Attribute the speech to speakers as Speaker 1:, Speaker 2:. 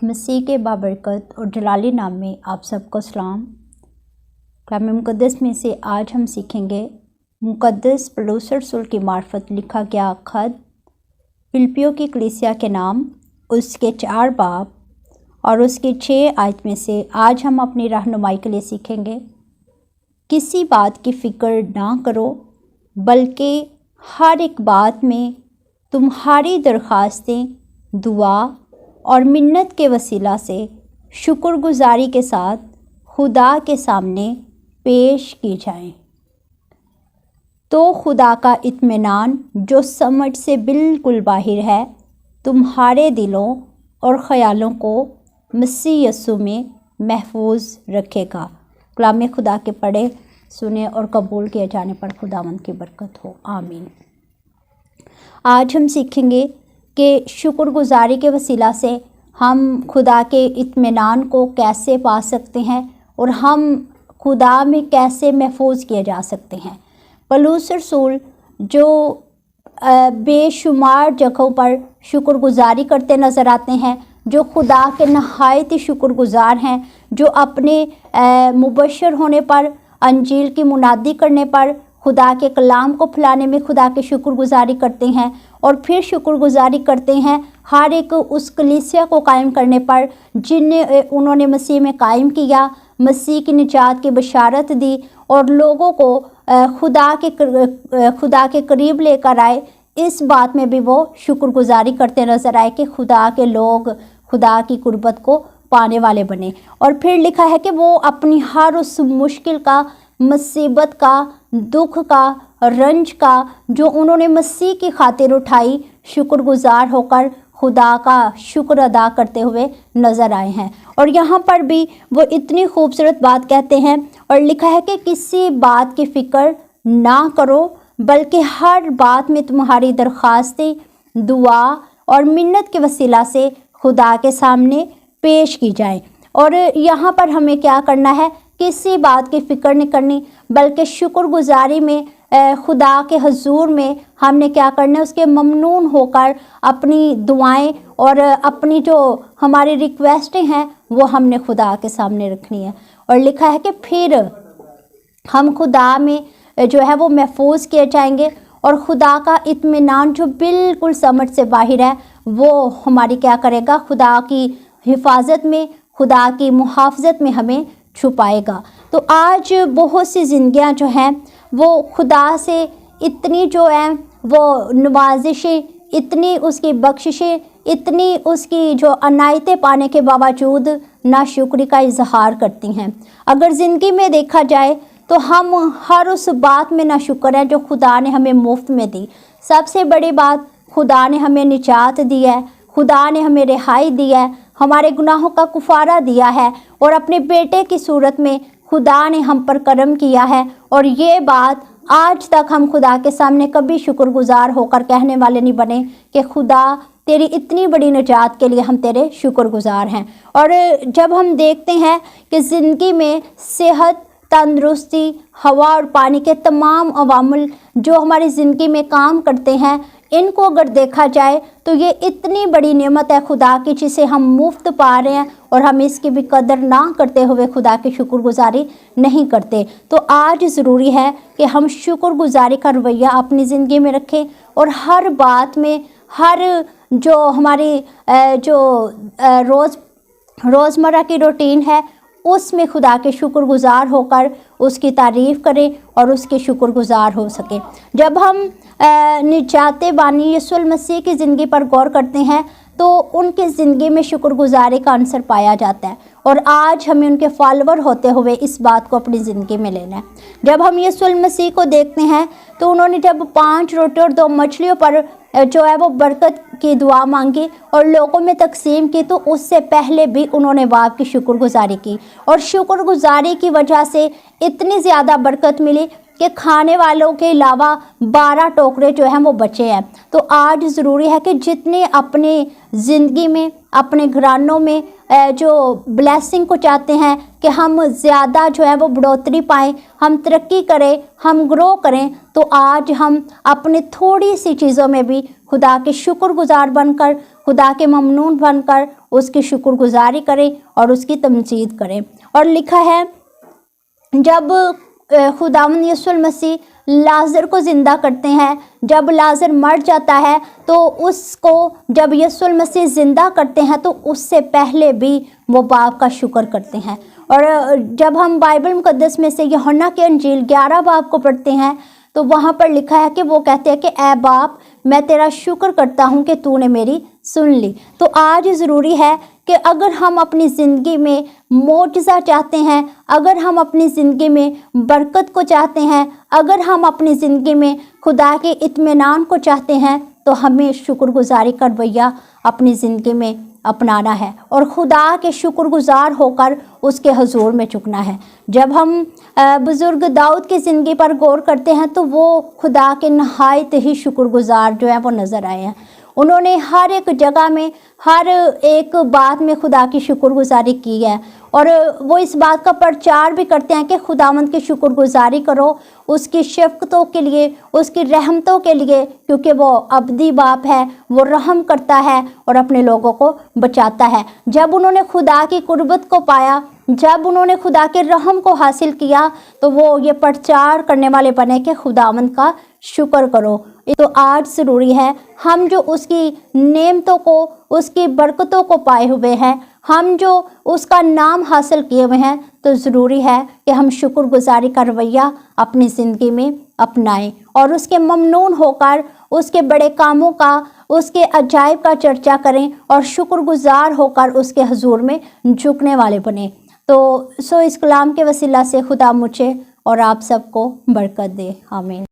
Speaker 1: मसीह के बाबरकत और जलाली नाम में आप सबको सलाम। कलाम मुक़द्दस में से आज हम सीखेंगे मुक़द्दस पौलुस रसूल की मार्फत लिखा गया ख़त फिलिप्पियों की कलीसिया के नाम, उसके 4 बाब और उसके 6 आयत में से आज हम अपनी रहनुमाई के लिए सीखेंगे। किसी बात की फ़िक्र ना करो, बल्कि हर एक बात में तुम्हारी दरख्वास्तें दुआ और मिन्नत के वसीला से शुक्रगुजारी के साथ खुदा के सामने पेश की जाएं। तो खुदा का इत्मीनान जो समझ से बिल्कुल बाहर है, तुम्हारे दिलों और ख़यालों को मसीह यीशु में महफूज रखेगा। कलाम खुदा के पढ़े, सुने और कबूल किए जाने पर खुदावंद की बरकत हो, आमीन। आज हम सीखेंगे कि शुक्रगुजारी के वसीला से हम खुदा के इत्मीनान को कैसे पा सकते हैं और हम खुदा में कैसे महफूज किए जा सकते हैं। पौलुस रसूल जो बेशुमार जगहों पर शुक्रगुजारी करते नज़र आते हैं, जो खुदा के नहायत ही शुक्रगुजार हैं, जो अपने मुबशर होने पर, अंजील की मुनादी करने पर, खुदा के कलाम को फैलाने में खुदा के शुक्रगुजारी करते हैं और फिर शुक्रगुजारी करते हैं हर एक उस कलीसिया को कायम करने पर जिन्हें उन्होंने मसीह में कायम किया, मसीह की निजात की बशारत दी और लोगों को खुदा के करीब लेकर आए। इस बात में भी वो शुक्रगुजारी करते नज़र आए कि खुदा के लोग खुदा की कुर्बत को पाने वाले बने। और फिर लिखा है कि वो अपनी हर उस मुश्किल का, मुसीबत का, दुख का, रंज का जो उन्होंने मसीह की खातिर उठाई, शुक्रगुजार होकर खुदा का शुक्र अदा करते हुए नज़र आए हैं। और यहाँ पर भी वो इतनी खूबसूरत बात कहते हैं और लिखा है कि किसी बात की फ़िक्र ना करो, बल्कि हर बात में तुम्हारी दरख्वास्तें दुआ और मिन्नत के वसीला से खुदा के सामने पेश की जाएं। और यहाँ पर हमें क्या करना है? किसी बात की फ़िक्र नहीं करनी, बल्कि शुक्रगुजारी में खुदा के हजूर में हमने क्या करना है? उसके ममनून होकर अपनी दुआएं और अपनी जो हमारी रिक्वेस्टें हैं वो हमने खुदा के सामने रखनी है। और लिखा है कि फिर हम खुदा में जो है वो महफूज किए जाएंगे और खुदा का इत्मीनान जो बिल्कुल समझ से बाहर है वो हमारी क्या करेगा? खुदा की हिफाजत में, खुदा की मुहाफ़ज़त में हमें छुपाएगा। तो आज बहुत सी ज़िंदगियाँ जो हैं वो खुदा से इतनी जो हैं वो नवाजिशें, इतनी उसकी बख्शिशें, इतनी उसकी जो अनायतें पाने के बावजूद नाशुक्री का इजहार करती हैं। अगर ज़िंदगी में देखा जाए तो हम हर उस बात में नाशुक्र हैं जो खुदा ने हमें मुफ्त में दी। सबसे बड़ी बात, खुदा ने हमें निजात दी है, खुदा ने हमें रिहाई दी है, हमारे गुनाहों का कुफारा दिया है और अपने बेटे की सूरत में खुदा ने हम पर करम किया है। और ये बात आज तक हम खुदा के सामने कभी शुक्रगुजार होकर कहने वाले नहीं बने कि खुदा तेरी इतनी बड़ी निजात के लिए हम तेरे शुक्रगुजार हैं। और जब हम देखते हैं कि ज़िंदगी में सेहत, तंदुरुस्ती, हवा और पानी के तमाम अवामुल जो हमारी ज़िंदगी में काम करते हैं, इनको अगर देखा जाए तो ये इतनी बड़ी नेमत है खुदा की जिसे हम मुफ्त पा रहे हैं और हम इसकी भी कदर ना करते हुए खुदा की शुक्रगुजारी नहीं करते। तो आज ज़रूरी है कि हम शुक्रगुजारी का रवैया अपनी ज़िंदगी में रखें और हर बात में, हर जो हमारी रोज़मर्रा की रूटीन है उसमें खुदा के शुक्रगुजार होकर उसकी तारीफ़ करें और उसके शुक्रगुजार हो सके। जब हम निजात बानी यीशु मसीह की ज़िंदगी पर गौर करते हैं तो उनकी ज़िंदगी में शुक्रगुजारी का अंसर पाया जाता है और आज हमें उनके फॉलोवर होते हुए इस बात को अपनी ज़िंदगी में लेना है। जब हम यीशु मसीह को देखते हैं तो उन्होंने जब 5 रोटी और 2 मछलियों पर जो है वो बरकत की दुआ मांगी और लोगों में तकसीम की, तो उससे पहले भी उन्होंने बाप की शुक्रगुजारी की और शुक्रगुजारी की वजह से इतनी ज़्यादा बरकत मिली कि खाने वालों के अलावा 12 टोकरे जो हैं वो बचे हैं। तो आज ज़रूरी है कि जितने अपने ज़िंदगी में, अपने घरानों में जो ब्लेसिंग को चाहते हैं कि हम ज़्यादा जो है वो बढ़ोतरी पाएँ, हम तरक्की करें, हम ग्रो करें, तो आज हम अपने थोड़ी सी चीज़ों में भी खुदा के शुक्रगुजार बनकर خدا کے ممنون بن کر اس کی شکر گزاری کریں اور اس کی تمجید کریں۔ اور لکھا ہے جب خداوند یسوع المسیح لازر کو زندہ کرتے ہیں، جب لازر مر جاتا ہے تو اس کو جب یسوع المسیح زندہ کرتے ہیں تو اس سے پہلے بھی وہ باپ کا شکر کرتے ہیں۔ اور جب ہم بائبل مقدس میں سے یوحنا کی انجیل 11 باب کو پڑھتے ہیں تو وہاں پر لکھا ہے کہ وہ کہتے ہیں کہ اے باپ، میں تیرا شکر کرتا ہوں کہ تو نے میری سن لی۔ تو آج ضروری ہے کہ اگر ہم اپنی زندگی میں معجزہ چاہتے ہیں، اگر ہم اپنی زندگی میں برکت کو چاہتے ہیں، اگر ہم اپنی زندگی میں خدا کے اطمینان کو چاہتے ہیں تو ہمیں شکر گزاری کا رویہ اپنی زندگی میں اپنانا ہے اور خدا کے شکر گزار ہو کر اس کے حضور میں جھکنا ہے۔ جب ہم بزرگ داؤد کی زندگی پر غور کرتے ہیں تو وہ خدا کے نہایت ہی شکر گزار جو ہیں وہ نظر آئے ہیں۔ انہوں نے ہر ایک جگہ میں، ہر ایک بات میں خدا کی شکر گزاری کی ہے اور وہ اس بات کا پرچار بھی کرتے ہیں کہ خداوند کی شکر گزاری کرو اس کی شفقتوں کے لیے، اس کی رحمتوں کے لیے، کیونکہ وہ ابدی باپ ہے، وہ رحم کرتا ہے اور اپنے لوگوں کو بچاتا ہے۔ جب انہوں نے خدا کی قربت کو پایا، جب انہوں نے خدا کے رحم کو حاصل کیا تو وہ یہ پرچار کرنے والے بنے کہ خداوند کا شکر کرو۔ تو آج ضروری ہے ہم جو اس کی نعمتوں کو، اس کی برکتوں کو پائے ہوئے ہیں، ہم جو اس کا نام حاصل کیے ہوئے ہیں، تو ضروری ہے کہ ہم شکر گزاری کا رویہ اپنی زندگی میں اپنائیں اور اس کے ممنون ہو کر اس کے بڑے کاموں کا، اس کے عجائب کا چرچا کریں اور شکر گزار ہو کر اس کے حضور میں جھکنے والے بنیں۔ تو اس کلام کے وسیلہ سے خدا مجھے اور آپ سب کو برکت دے، آمین۔